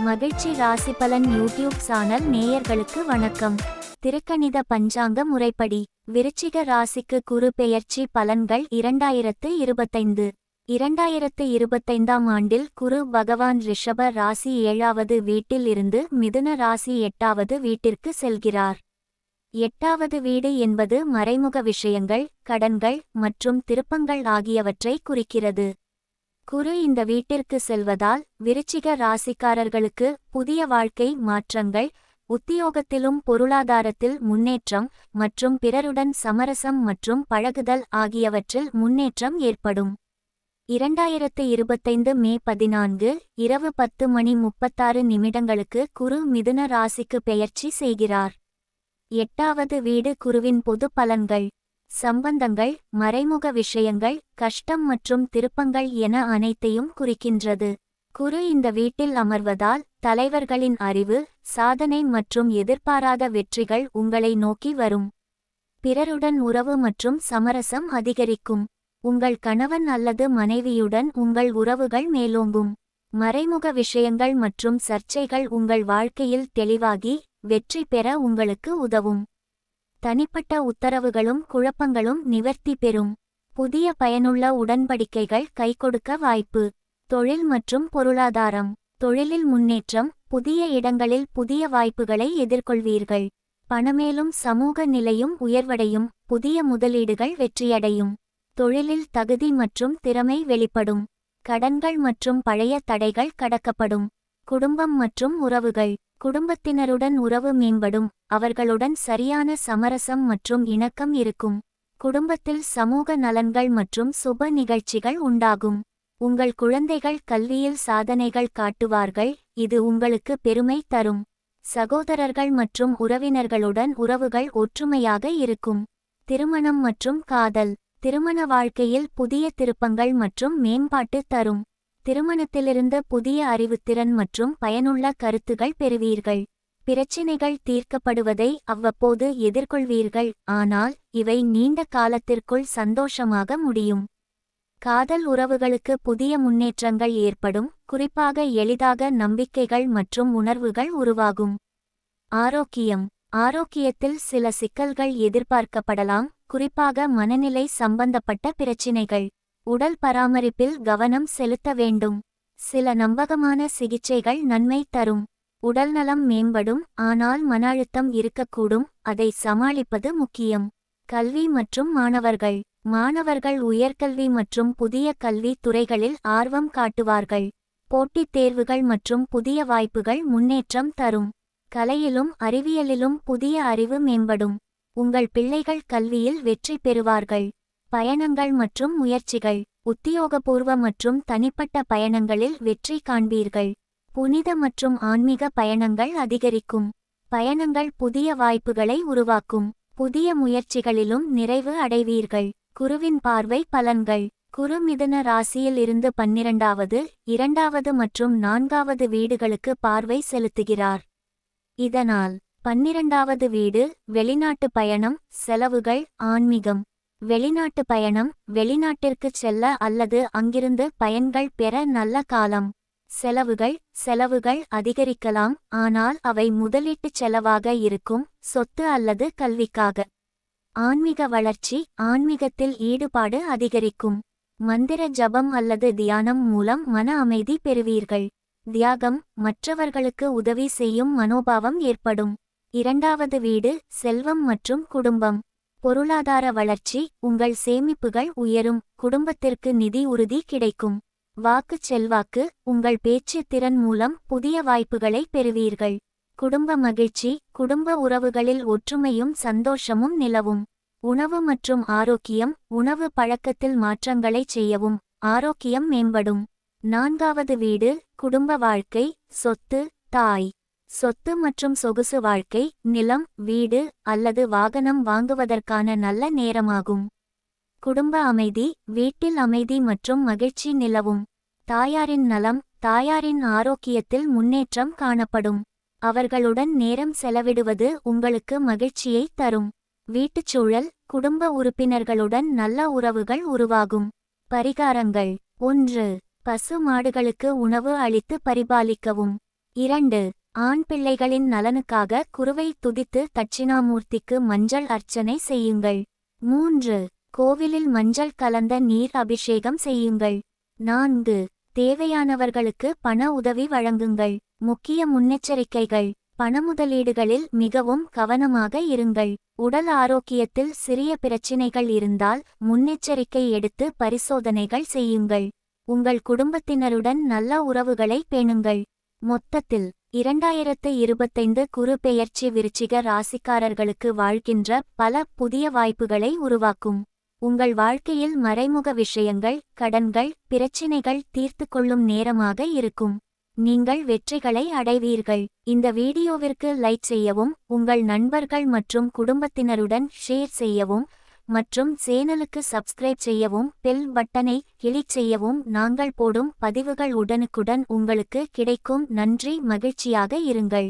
மகிழ்ச்சி ராசி பலன் யூடியூப் சேனல் நேயர்களுக்கு வணக்கம். திருக்கணித பஞ்சாங்க முறைப்படி விருச்சிக ராசிக்கு குரு பெயர்ச்சி பலன்கள் 2025. 2025ஆம் ஆண்டில் குரு பகவான் ரிஷப ராசி 7வது வீட்டில் இருந்து மிதுன ராசி 8வது வீட்டிற்கு செல்கிறார். 8வது வீடு என்பது மறைமுக விஷயங்கள், கடன்கள் மற்றும் திருப்பங்கள் ஆகியவற்றை குறிக்கிறது. குரு இந்த வீட்டிற்கு செல்வதால் விருச்சிக ராசிக்காரர்களுக்கு புதிய வாழ்க்கை மாற்றங்கள், உத்தியோகத்திலும் பொருளாதாரத்தில் முன்னேற்றம் மற்றும் பிறருடன் சமரசம் மற்றும் பழகுதல் ஆகியவற்றில் முன்னேற்றம் ஏற்படும். 2025 மே 14 இரவு 10:36 குரு மிதுன ராசிக்கு பெயர்ச்சி செய்கிறார். 8வது வீடு குருவின் பொது பலன்கள், சம்பந்தங்கள், மறைமுக விஷயங்கள், கஷ்டம் மற்றும் திருப்பங்கள் என அனைத்தையும் குறிக்கின்றது. குரு இந்த வீட்டில் அமர்வதால் தலைவர்களின் அறிவு, சாதனை மற்றும் எதிர்பாராத வெற்றிகள் உங்களை நோக்கி வரும். பிறருடன் உறவு மற்றும் சமரசம் அதிகரிக்கும். உங்கள் கணவன் அல்லது மனைவியுடன் உங்கள் உறவுகள் மேலோங்கும். மறைமுக விஷயங்கள் மற்றும் சர்ச்சைகள் உங்கள் வாழ்க்கையில் தெளிவாகி வெற்றி பெற உங்களுக்கு உதவும். தனிப்பட்ட உத்தரவுகளும் குழப்பங்களும் நிவர்த்தி பெறும். புதிய பயனுள்ள உடன்படிக்கைகள் கைகொடுக்க வாய்ப்பு. தொழில் மற்றும் பொருளாதாரம். தொழிலில் முன்னேற்றம், புதிய இடங்களில் புதிய வாய்ப்புகளை எதிர்கொள்வீர்கள். பணமேலும் சமூக நிலையும் உயர்வடையும். புதிய முதலீடுகள் வெற்றியடையும். தொழிலில் தகுதி மற்றும் திறமை வெளிப்படும். கடன்கள் மற்றும் பழைய தடைகள் கடக்கப்படும். குடும்பம் மற்றும் உறவுகள். குடும்பத்தினருடன் உறவு மேம்படும். அவர்களுடன் சரியான சமரசம் மற்றும் இணக்கம் இருக்கும். குடும்பத்தில் சமூக நலன்கள் மற்றும் சுப நிகழ்ச்சிகள் உண்டாகும். உங்கள் குழந்தைகள் கல்வியில் சாதனைகள் காட்டுவார்கள், இது உங்களுக்கு பெருமை தரும். சகோதரர்கள் மற்றும் உறவினர்களுடன் உறவுகள் ஒற்றுமையாக இருக்கும். திருமணம் மற்றும் காதல். திருமண வாழ்க்கையில் புதிய திருப்பங்கள் மற்றும் மேம்பாட்டு தரும். திருமணத்திலிருந்து புதிய அறிவுத்திறன் மற்றும் பயனுள்ள கருத்துகள் பெறுவீர்கள். பிரச்சினைகள் தீர்க்கப்படுவதை அவ்வப்போது எதிர்கொள்வீர்கள், ஆனால் இவை நீண்ட காலத்திற்குள் சந்தோஷமாக முடியும். காதல் உறவுகளுக்கு புதிய முன்னேற்றங்கள் ஏற்படும், குறிப்பாக எளிதாக நம்பிக்கைகள் மற்றும் உணர்வுகள் உருவாகும். ஆரோக்கியம். ஆரோக்கியத்தில் சில சிக்கல்கள் எதிர்பார்க்கப்படலாம், குறிப்பாக மனநிலை சம்பந்தப்பட்ட பிரச்சினைகள். உடல் பராமரிப்பில் கவனம் செலுத்த வேண்டும். சில நம்பகமான சிகிச்சைகள் நன்மை தரும். உடல்நலம் மேம்படும், ஆனால் மன அழுத்தம் இருக்கக்கூடும், அதை சமாளிப்பது முக்கியம். கல்வி மற்றும் மாணவர்கள். மாணவர்கள் உயர்கல்வி மற்றும் புதிய கல்வி துறைகளில் ஆர்வம் காட்டுவார்கள். போட்டித் தேர்வுகள் மற்றும் புதிய வாய்ப்புகள் முன்னேற்றம் தரும். கலையிலும் அறிவியலிலும் புதிய அறிவு மேம்படும். உங்கள் பிள்ளைகள் கல்வியில் வெற்றி பெறுவார்கள். பயணங்கள் மற்றும் முயற்சிகள். உத்தியோகபூர்வ மற்றும் தனிப்பட்ட பயணங்களில் வெற்றி காண்பீர்கள். புனித மற்றும் ஆன்மீக பயணங்கள் அதிகரிக்கும். பயணங்கள் புதிய வாய்ப்புகளை உருவாக்கும். புதிய முயற்சிகளிலும் நிறைவு அடைவீர்கள். குருவின் பார்வை பலன்கள். குரு மிதுன ராசியில் இருந்து 12வது, 2வது மற்றும் 4வது வீடுகளுக்கு பார்வை செலுத்துகிறார். இதனால் 12வது வீடு வெளிநாட்டு பயணம், செலவுகள், ஆன்மீகம். வெளிநாட்டு பயணம், வெளிநாட்டிற்குச் செல்ல அல்லது அங்கிருந்து பயன்கள் பெற நல்ல காலம். செலவுகள் அதிகரிக்கலாம், ஆனால் அவை முதலீட்டுச் செலவாக இருக்கும், சொத்து அல்லது கல்விக்காக. ஆன்மீக வளர்ச்சி. ஆன்மீகத்தில் ஈடுபாடு அதிகரிக்கும். மந்திர ஜபம் அல்லது தியானம் மூலம் மன அமைதி பெறுவீர்கள். தியாகம். மற்றவர்களுக்கு உதவி செய்யும் மனோபாவம் ஏற்படும். 2வது வீடு செல்வம் மற்றும் குடும்பம். பொருளாதார வளர்ச்சி. உங்கள் சேமிப்புகள் உயரும், குடும்பத்திற்கு நிதி உறுதி கிடைக்கும். வாக்குச் செல்வாக்கு. உங்கள் பேச்சு திறன் மூலம் புதிய வாய்ப்புகளை பெறுவீர்கள். குடும்ப மகிழ்ச்சி. குடும்ப உறவுகளில் ஒற்றுமையும் சந்தோஷமும் நிலவும். உணவு மற்றும் ஆரோக்கியம். உணவு பழக்கத்தில் மாற்றங்களைச் செய்யவும் ஆரோக்கியம் மேம்படும். 4வது வீடு குடும்ப வாழ்க்கை, சொத்து, தாய். சொத்து மற்றும் சொகுசு வாழ்க்கை, நிலம், வீடு அல்லது வாகனம் வாங்குவதற்கான நல்ல நேரமாகும். குடும்ப அமைதி. வீட்டில் அமைதி மற்றும் மகிழ்ச்சி நிலவும். தாயாரின் நலம். தாயாரின் ஆரோக்கியத்தில் முன்னேற்றம் காணப்படும். அவர்களுடன் நேரம் செலவிடுவது உங்களுக்கு மகிழ்ச்சியை தரும். வீட்டுச் சூழல். குடும்ப உறுப்பினர்களுடன் நல்ல உறவுகள் உருவாகும். பரிகாரங்கள். 1. பசு மாடுகளுக்கு உணவு அளித்து பரிபாலிக்கவும். 2. ஆண் பிள்ளைகளின் நலனுக்காக குருவை துதித்து தட்சிணாமூர்த்திக்கு மஞ்சள் அர்ச்சனை செய்யுங்கள். 3. கோவிலில் மஞ்சள் கலந்த நீர் அபிஷேகம் செய்யுங்கள். 4. தேவையானவர்களுக்கு பண உதவி வழங்குங்கள். முக்கிய முன்னெச்சரிக்கைகள். பணமுதலீடுகளில் மிகவும் கவனமாக இருங்கள். உடல் ஆரோக்கியத்தில் சிறிய பிரச்சினைகள் இருந்தால் முன்னெச்சரிக்கை எடுத்து பரிசோதனைகள் செய்யுங்கள். உங்கள் குடும்பத்தினருடன் நல்ல உறவுகளை பேணுங்கள். மொத்தத்தில் 2025 குரு பெயர்ச்சி விருச்சிக ராசிக்காரர்களுக்கு வாழ்கின்ற பல புதிய வாய்ப்புகளை உருவாக்கும். உங்கள் வாழ்க்கையில் மறைமுக விஷயங்கள், கடன்கள், பிரச்சினைகள் தீர்த்து கொள்ளும் நேரமாக இருக்கும். நீங்கள் வெற்றிகளை அடைவீர்கள். இந்த வீடியோவிற்கு லைக் செய்யவும், உங்கள் நண்பர்கள் மற்றும் குடும்பத்தினருடன் ஷேர் செய்யவும் மற்றும் சேனலுக்கு சப்ஸ்கிரைப் செய்யவும், பெல் பட்டனை கிளிக் செய்யவும். நாங்கள் போடும் பதிவுகள் உடனுக்குடன் உங்களுக்கு கிடைக்கும். நன்றி. மகிழ்ச்சியாக இருங்கள்.